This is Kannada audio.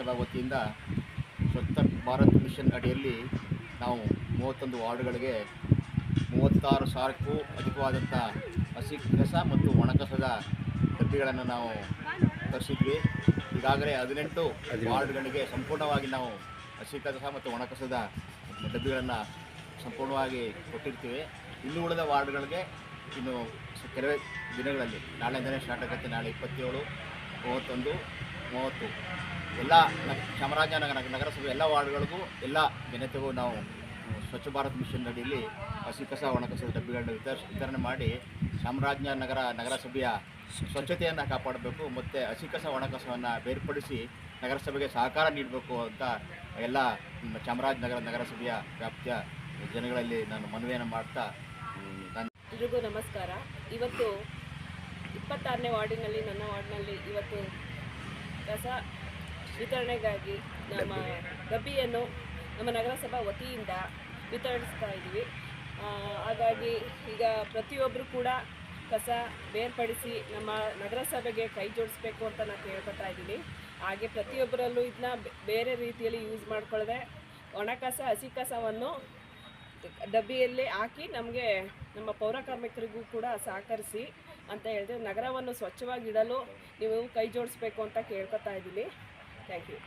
ನಗರಸಭಾ ವತಿಯಿಂದ ಸ್ವಚ್ಛ ಭಾರತ್ ಮಿಷನ್ ಅಡಿಯಲ್ಲಿ ನಾವು 31 ವಾರ್ಡ್ಗಳಿಗೆ 36,000ಕ್ಕೂ ಅಧಿಕವಾದಂಥ ಹಸಿ ಕಸ ಮತ್ತು ಒಣ ಕಸದ ಡಬ್ಬಿಗಳನ್ನು ನಾವು ತರಿಸಿದ್ವಿ. ಈಗಾಗಲೇ 18 ವಾರ್ಡ್ಗಳಿಗೆ ಸಂಪೂರ್ಣವಾಗಿ ನಾವು ಹಸಿ ಕಸ ಮತ್ತು ಒಣ ಕಸದ ಡಬ್ಬಿಗಳನ್ನು ಸಂಪೂರ್ಣವಾಗಿ ಕೊಟ್ಟಿರ್ತೀವಿ. ಇನ್ನು ಉಳಿದ ವಾರ್ಡ್ಗಳಿಗೆ ಇನ್ನು ಕೆಲವೇ ದಿನಗಳಲ್ಲಿ, ನಾಳೆಯಿಂದಲೇ ಸ್ಟಾರ್ಟ್ ಆಗುತ್ತೆ. ನಾಳೆ 27, 31, 30 ಎಲ್ಲ ಚಾಮರಾಜನಗರ ನಗರಸಭೆ ಎಲ್ಲ ವಾರ್ಡ್ಗಳಿಗೂ ಎಲ್ಲ ಜನತೆಗೂ ನಾವು ಸ್ವಚ್ಛ ಭಾರತ್ ಮಿಷನ್ ಅಡಿಯಲ್ಲಿ ಹಸಿ ಕಸ ಒಣ ಕಸದ ಡಬ್ಬಿಗಳನ್ನು ವಿತರಣೆ ಮಾಡಿ ಚಾಮರಾಜನಗರ ನಗರಸಭೆಯ ಸ್ವಚ್ಛತೆಯನ್ನು ಕಾಪಾಡಬೇಕು ಮತ್ತು ಹಸಿ ಕಸ ಒಣ ಕಸವನ್ನು ಬೇರ್ಪಡಿಸಿ ನಗರಸಭೆಗೆ ಸಹಕಾರ ನೀಡಬೇಕು ಅಂತ ಎಲ್ಲ ಚಾಮರಾಜನಗರ ನಗರಸಭೆಯ ವ್ಯಾಪ್ತಿಯ ಜನಗಳಲ್ಲಿ ನಾನು ಮನವಿಯನ್ನು ಮಾಡ್ತಾ ಎಲ್ರಿಗೂ ನಮಸ್ಕಾರ. ಇವತ್ತು 26ನೇ ವಾರ್ಡಿನಲ್ಲಿ, ನನ್ನ ವಾರ್ಡ್ನಲ್ಲಿ ಇವತ್ತು ಕಸ ವಿತರಣೆಗಾಗಿ ನಮ್ಮ ಡಬ್ಬಿಯನ್ನು ನಮ್ಮ ನಗರಸಭಾ ವತಿಯಿಂದ ವಿತರಿಸ್ತಾ ಇದ್ದೀವಿ. ಹಾಗಾಗಿ ಈಗ ಪ್ರತಿಯೊಬ್ಬರು ಕೂಡ ಕಸ ಬೇರ್ಪಡಿಸಿ ನಮ್ಮ ನಗರಸಭೆಗೆ ಕೈ ಜೋಡಿಸ್ಬೇಕು ಅಂತ ನಾನು ಕೇಳ್ಕೊತಾ ಇದ್ದೀನಿ. ಹಾಗೆ ಪ್ರತಿಯೊಬ್ಬರಲ್ಲೂ ಇದನ್ನ ಬೇರೆ ರೀತಿಯಲ್ಲಿ ಯೂಸ್ ಮಾಡ್ಕೊಳ್ಳದೆ ಒಣ ಕಸ ಹಸಿ ಕಸವನ್ನು ಡಬ್ಬಿಯಲ್ಲಿ ಹಾಕಿ ನಮಗೆ ನಮ್ಮ ಪೌರ ಕಾರ್ಮಿಕರಿಗೂ ಕೂಡ ಸಹಕರಿಸಿ ಅಂತ ಹೇಳಿದ್ರೆ ನಗರವನ್ನು ಸ್ವಚ್ಛವಾಗಿಡಲು ನೀವು ಕೈ ಜೋಡಿಸ್ಬೇಕು ಅಂತ ಕೇಳ್ಕೊತಾ ಇದ್ದೀನಿ. Thank you.